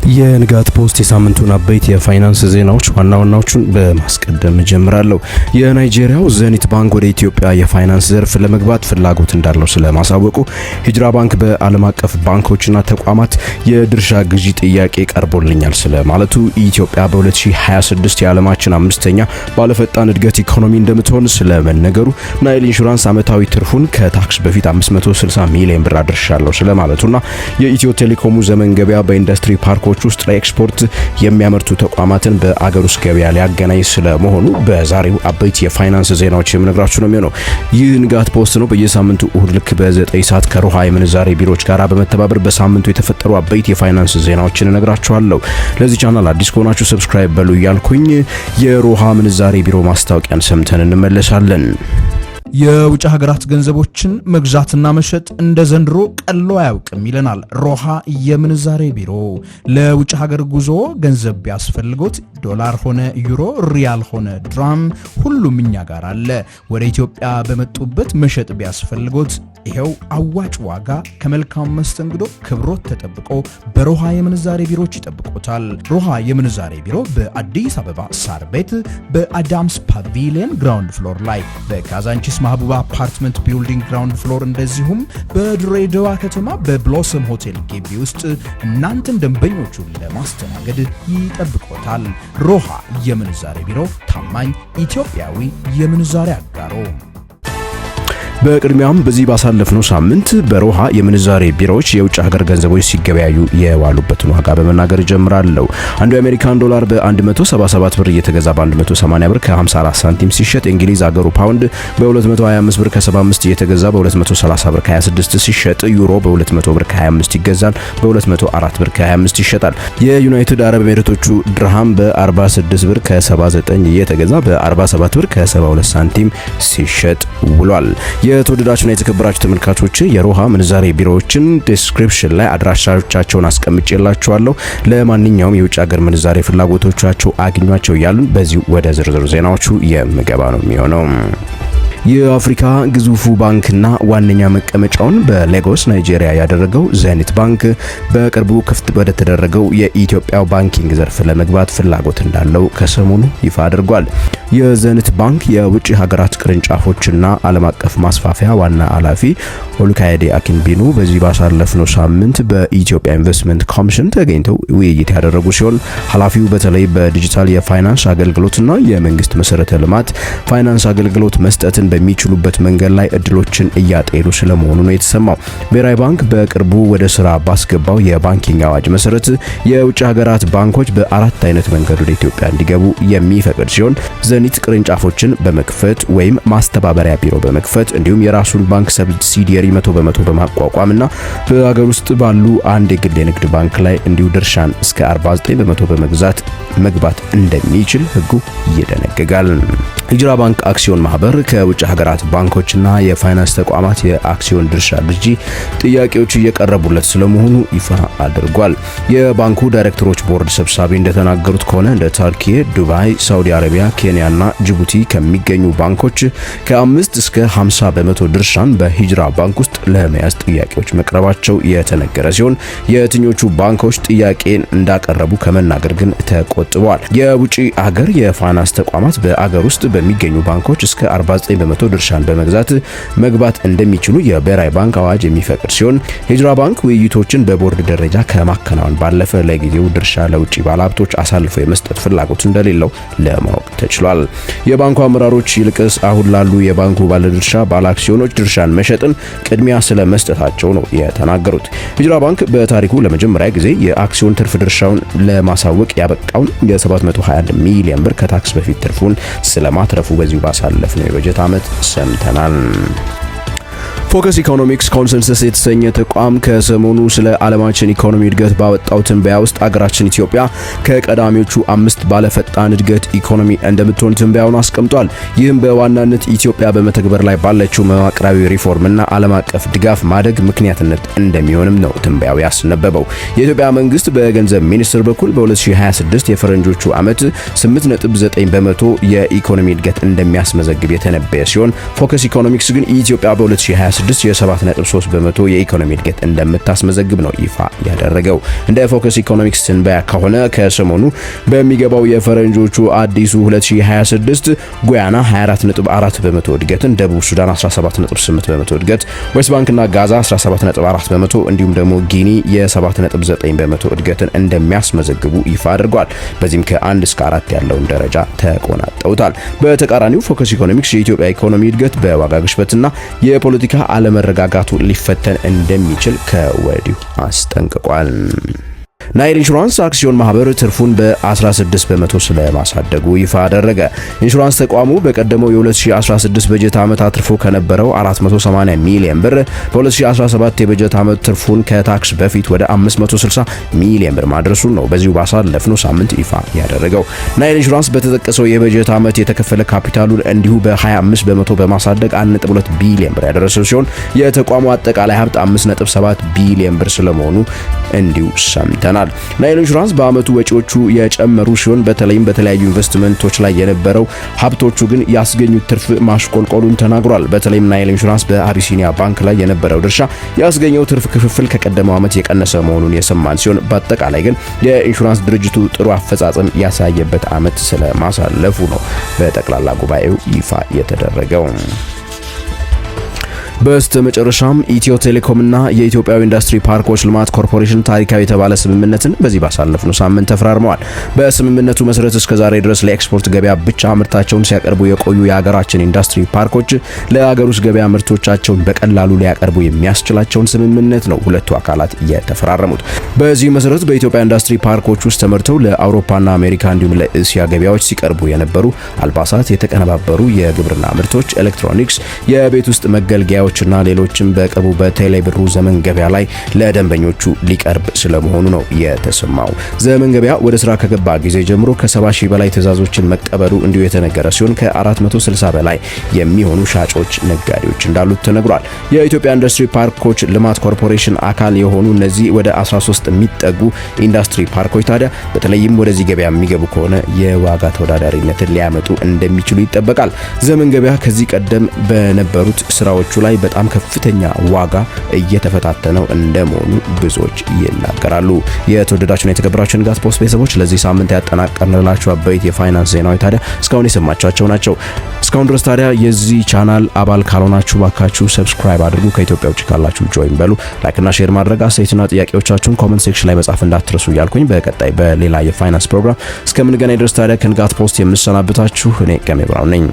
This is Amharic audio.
የንጋት ፖስት የሳምንቱን አበይት የፋይናንስ ዜናዎች ዋናዎቹን በማስቀደም ጀምራለሁ። የናይጄሪያው ዘኒት ባንክ ወደ ኢትዮጵያ የፋይናንስ ዘርፍ ለመግባት ፍላጎት እንዳለው ስለማሳወቁ፣ ሂጅራ ባንክ በዓለም አቀፍ ባንኮችና ተቋማት የድርሻ ግዢ ጥያቄ ቀርቦልኛል ስለማለቱ፣ ኢትዮጵያ በ2026 የዓለማችን አምስተኛ ባለፈጣን እድገት ኢኮኖሚ እንደምትሆን ስለመነገሩ፣ ናይል ኢንሹራንስ ዓመታዊ ትርፉን ከታክስ በፊት 560 ሚሊዮን ብር አድርሻለሁ ስለማለቱና የኢትዮ ቴሌኮሙ ዘመን ገበያ በኢንዱስትሪ ፓርኮች ውስጥ ለኤክስፖርት የሚያመርቱ ተቋማትን በአገር ውስጥ ገበያ ሊያገናኝ ስለመሆኑ በዛሬው አበይት የፋይናንስ ዜናዎች የምነግራችሁ ነው የሚሆነው። ይህ ንጋት ፖስት ነው። በየሳምንቱ እሁድ ልክ በ9 ሰዓት ከሮሃ የምንዛሬ ቢሮዎች ጋር በመተባበር በሳምንቱ የተፈጠሩ አበይት የፋይናንስ ዜናዎችን እነግራችኋለሁ። ለዚህ ቻናል አዲስ ከሆናችሁ ሰብስክራይብ በሉ እያልኩኝ የሮሃ ምንዛሬ ቢሮ ማስታወቂያን ሰምተን እንመለሳለን። የውጭ ሀገራት ገንዘቦችን መግዛትና መሸጥ እንደ ዘንድሮ ቀሎ አያውቅም ይለናል ሮሃ የምንዛሬ ቢሮ። ለውጭ ሀገር ጉዞ ገንዘብ ቢያስፈልጎት ዶላር ሆነ ዩሮ፣ ሪያል ሆነ ድራም ሁሉም እኛ ጋር አለ። ወደ ኢትዮጵያ በመጡበት መሸጥ ቢያስፈልጎት ይሄው አዋጭ ዋጋ ከመልካም መስተንግዶ ክብሮት ተጠብቆ በሮሃ የምንዛሬ ቢሮዎች ይጠብቆታል። ሮሃ የምንዛሬ ቢሮ በአዲስ አበባ ሳር ቤት በአዳምስ ፓቪሊየን ግራውንድ ፍሎር ላይ፣ በካዛንቺስ ማህቡባ አፓርትመንት ቢልዲንግ ግራውንድ ፍሎር፣ እንደዚሁም በድሬዳዋ ከተማ በብሎሰም ሆቴል ግቢ ውስጥ እናንተን ደንበኞቹን ለማስተናገድ ይጠብቆታል። ሮሃ የምንዛሬ ቢሮ ታማኝ ኢትዮጵያዊ የምንዛሬ አጋሮ። በቅድሚያም በዚህ ባሳለፍነው ሳምንት በሮሃ የምንዛሬ ቢሮዎች የውጭ ሀገር ገንዘቦች ሲገበያዩ የዋሉበትን ዋጋ በመናገር ጀምራለሁ። አንዱ የአሜሪካን ዶላር በ177 ብር እየተገዛ በ180 ብር ከ54 ሳንቲም ሲሸጥ፣ የእንግሊዝ አገሩ ፓውንድ በ225 ብር ከ75 እየተገዛ በ230 ብር ከ26 ሲሸጥ፣ ዩሮ በ200 ብር ከ25 ይገዛል፣ በ204 ብር ከ25 ይሸጣል። የዩናይትድ አረብ ኤሚሬቶቹ ድርሃም በ46 ብር ከ79 እየተገዛ በ47 ብር ከ72 ሳንቲም ሲሸጥ ውሏል። የተወደዳችሁና የተከበራችሁ ተመልካቾች የሮሃ ምንዛሬ ቢሮዎችን ዲስክሪፕሽን ላይ አድራሻዎቻቸውን አስቀምጬላችኋለሁ። ለማንኛውም የውጭ ሀገር ምንዛሬ ፍላጎቶቻችሁ አግኟቸው እያሉን በዚሁ ወደ ዝርዝር ዜናዎቹ የምገባ ነው የሚሆነው። የአፍሪካ ግዙፉ ባንክና ዋነኛ መቀመጫውን በሌጎስ ናይጄሪያ ያደረገው ዘኒት ባንክ በቅርቡ ክፍት ወደ ተደረገው የኢትዮጵያ ባንኪንግ ዘርፍ ለመግባት ፍላጎት እንዳለው ከሰሞኑ ይፋ አድርጓል። የዘኒት ባንክ የውጭ ሀገራት ቅርንጫፎችና ዓለም አቀፍ ማስፋፊያ ዋና ኃላፊ ኦሉካይዴ አኪንቢኑ በዚህ ባሳለፍነው ሳምንት በኢትዮጵያ ኢንቨስትመንት ኮሚሽን ተገኝተው ውይይት ያደረጉ ሲሆን ኃላፊው በተለይ በዲጂታል የፋይናንስ አገልግሎትና የመንግስት መሰረተ ልማት ፋይናንስ አገልግሎት መስጠትን በሚችሉበት መንገድ ላይ እድሎችን እያጤኑ ስለመሆኑ ነው የተሰማው። ብሔራዊ ባንክ በቅርቡ ወደ ስራ ባስገባው የባንኪንግ አዋጅ መሰረት የውጭ ሀገራት ባንኮች በአራት አይነት መንገድ ወደ ኢትዮጵያ እንዲገቡ የሚፈቅድ ሲሆን ዘኒት ቅርንጫፎችን በመክፈት ወይም ማስተባበሪያ ቢሮ በመክፈት እንዲሁም የራሱን ባንክ ሰብሲዲየሪ 100% በማቋቋምና በሀገር ውስጥ ባሉ አንድ የግል የንግድ ባንክ ላይ እንዲሁ ድርሻን እስከ 49% በመግዛት መግባት እንደሚችል ህጉ ይደነግጋል። ሂጅራ ባንክ አክሲዮን ማህበር ከውጭ ሀገራት ባንኮችና የፋይናንስ ተቋማት የአክሲዮን ድርሻ ግዢ ጥያቄዎች እየቀረቡለት ስለመሆኑ ይፋ አድርጓል። የባንኩ ዳይሬክተሮች ቦርድ ሰብሳቢ እንደተናገሩት ከሆነ እንደ ተርኪ፣ ዱባይ፣ ሳውዲ አረቢያ፣ ኬንያና ጅቡቲ ከሚገኙ ባንኮች ከ5 እስከ 50% ድርሻን በሂጅራ ባንክ ውስጥ ለመያዝ ጥያቄዎች መቅረባቸው የተነገረ ሲሆን የትኞቹ ባንኮች ጥያቄን እንዳቀረቡ ከመናገር ግን ተቆጥበዋል። የውጭ ሀገር የፋይናንስ ተቋማት በአገር ውስጥ በሚገኙ ባንኮች እስከ 49% ድርሻን በመግዛት መግባት እንደሚችሉ የብሔራዊ ባንክ አዋጅ የሚፈቅድ ሲሆን ሂጅራ ባንክ ውይይቶችን በቦርድ ደረጃ ከማከናወን ባለፈ ለጊዜው ድርሻ ለውጭ ባለሀብቶች አሳልፎ የመስጠት ፍላጎት እንደሌለው ለማወቅ ተችሏል። የባንኩ አመራሮች ይልቅስ አሁን ላሉ የባንኩ ባለድርሻ ባለአክሲዮኖች ድርሻን መሸጥን ቅድሚያ ስለመስጠታቸው ነው የተናገሩት። ሂጅራ ባንክ በታሪኩ ለመጀመሪያ ጊዜ የአክሲዮን ትርፍ ድርሻውን ለማሳወቅ ያበቃውን የ721 ሚሊዮን ብር ከታክስ በፊት ትርፉን ስለማትረፉ በዚሁ ባሳለፍነው የበጀት ዓመት ሰምተናል። ፎከስ ኢኮኖሚክስ ኮንሰንሰስ የተሰኘ ተቋም ከሰሞኑ ስለ ዓለማችን ኢኮኖሚ እድገት ባወጣው ትንበያ ውስጥ አገራችን ኢትዮጵያ ከቀዳሚዎቹ 5 ባለፈጣን እድገት ኢኮኖሚ እንደምትሆን ትንበያውን አስቀምጧል። ይህም በዋናነት ኢትዮጵያ በመተግበር ላይ ባለችው መዋቅራዊ ሪፎርምና ዓለም አቀፍ ድጋፍ ማደግ ምክንያትነት እንደሚሆንም ነው ትንበያው ያስነበበው። የኢትዮጵያ መንግስት በገንዘብ ሚኒስቴር በኩል በ2026 የፈረንጆቹ ዓመት 8.9% የኢኮኖሚ እድገት እንደሚያስመዘግብ የተነበየ ሲሆን ፎከስ ኢኮኖሚክስ ግን ኢትዮጵያ በ2026 በ2026 የ7.3 በመቶ የኢኮኖሚ እድገት እንደምታስመዘግብ ነው ይፋ ያደረገው። እንደ ፎከስ ኢኮኖሚክስ ትንበያ ከሆነ ከሰሞኑ በሚገባው የፈረንጆቹ አዲሱ 2026 ጉያና 24.4 በመቶ እድገትን፣ ደቡብ ሱዳን 17.8 በመቶ እድገት፣ ዌስት ባንክና ጋዛ 17.4 በመቶ እንዲሁም ደግሞ ጊኒ የ7.9 በመቶ እድገትን እንደሚያስመዘግቡ ይፋ አድርጓል። በዚህም ከ1 እስከ 4 ያለውን ደረጃ ተቆናጠውታል። በተቃራኒው ፎከስ ኢኮኖሚክስ የኢትዮጵያ ኢኮኖሚ እድገት በዋጋ ግሽበትና የፖለቲካ አለመረጋጋቱ ሊፈተን እንደሚችል ከወዲሁ አስጠንቅቋል። ናይል ኢንሹራንስ አክሲዮን ማህበር ትርፉን በ16 በመቶ ስለማሳደጉ ይፋ አደረገ። ኢንሹራንስ ተቋሙ በቀደመው የ2016 በጀት ዓመት አትርፎ ከነበረው 480 ሚሊዮን ብር በ2017 የበጀት ዓመት ትርፉን ከታክስ በፊት ወደ 560 ሚሊዮን ብር ማድረሱን ነው በዚሁ ባሳለፍነው ሳምንት ይፋ ያደረገው። ናይል ኢንሹራንስ በተጠቀሰው የበጀት ዓመት የተከፈለ ካፒታሉን እንዲሁ በ25 በመቶ በማሳደግ 1.2 ቢሊዮን ብር ያደረሰው ሲሆን የተቋሙ አጠቃላይ ሀብት 5.7 ቢሊዮን ብር ስለመሆኑ እንዲሁ ሰምተናል። ናይል ኢንሹራንስ በአመቱ ወጪዎቹ የጨመሩ ሲሆን በተለይም በተለያዩ ኢንቨስትመንቶች ላይ የነበረው ሀብቶቹ ግን ያስገኙት ትርፍ ማሽቆልቆሉን ተናግሯል። በተለይም ናይል ኢንሹራንስ በአቢሲኒያ ባንክ ላይ የነበረው ድርሻ ያስገኘው ትርፍ ክፍፍል ከቀደመው አመት የቀነሰ መሆኑን የሰማን ሲሆን በአጠቃላይ ግን የኢንሹራንስ ድርጅቱ ጥሩ አፈጻጸም ያሳየበት አመት ስለማሳለፉ ነው በጠቅላላ ጉባኤው ይፋ የተደረገው። በስተመጨረሻም ኢትዮ ቴሌኮም እና የኢትዮጵያ ኢንዱስትሪ ፓርኮች ልማት ኮርፖሬሽን ታሪካዊ የተባለ ስምምነትን በዚህ ባሳለፍነው ሳምንት ተፈራርመዋል። በስምምነቱ መሰረት እስከዛሬ ድረስ ለኤክስፖርት ገበያ ብቻ ምርታቸውን ሲያቀርቡ የቆዩ የሀገራችን ኢንዱስትሪ ፓርኮች ለሀገር ውስጥ ገበያ ምርቶቻቸውን በቀላሉ ሊያቀርቡ የሚያስችላቸውን ስምምነት ነው ሁለቱ አካላት የተፈራረሙት። በዚህ መሰረት በኢትዮጵያ ኢንዱስትሪ ፓርኮች ውስጥ ተመርተው ለአውሮፓና አሜሪካ እንዲሁም ለእስያ ገበያዎች ሲቀርቡ የነበሩ አልባሳት፣ የተቀነባበሩ የግብርና ምርቶች፣ ኤሌክትሮኒክስ፣ የቤት ውስጥ መገልገያ እና ሌሎችም በቅርቡ በቴሌብሩ ዘመን ገበያ ላይ ለደንበኞቹ ሊቀርብ ስለመሆኑ ነው የተሰማው። ዘመን ገበያ ወደ ስራ ከገባ ጊዜ ጀምሮ ከ70 ሺህ በላይ ትዕዛዞችን መቀበሉ እንዲሁ የተነገረ ሲሆን ከ460 በላይ የሚሆኑ ሻጮች ነጋዴዎች እንዳሉት ተነግሯል። የኢትዮጵያ ኢንዱስትሪ ፓርኮች ልማት ኮርፖሬሽን አካል የሆኑ እነዚህ ወደ 13 የሚጠጉ ኢንዱስትሪ ፓርኮች ታዲያ በተለይም ወደዚህ ገበያ የሚገቡ ከሆነ የዋጋ ተወዳዳሪነትን ሊያመጡ እንደሚችሉ ይጠበቃል። ዘመን ገበያ ከዚህ ቀደም በነበሩት ስራዎቹ ላይ በጣም ከፍተኛ ዋጋ እየተፈታተነው እንደመሆኑ ብዙዎች ይናገራሉ። የተወደዳችሁና የተከበራችሁ ንጋት ፖስት ቤተሰቦች ለዚህ ሳምንት ያጠናቀርንላችሁ አበይት የፋይናንስ ዜናዎች ታዲያ እስካሁን የሰማችኋቸው ናቸው። እስካሁን ድረስ ታዲያ የዚህ ቻናል አባል ካልሆናችሁ ባካችሁ ሰብስክራይብ አድርጉ። ከኢትዮጵያ ውጭ ካላችሁ ጆይን በሉ። ላይክና ሼር ማድረግ አስተያየትና ጥያቄዎቻችሁን ኮሜንት ሴክሽን ላይ መጻፍ እንዳትረሱ እያልኩኝ በቀጣይ በሌላ የፋይናንስ ፕሮግራም እስከምንገናኝ ድረስ ታዲያ ከንጋት ፖስት የምሰናበታችሁ እኔ ገሜ ብራውን ነኝ።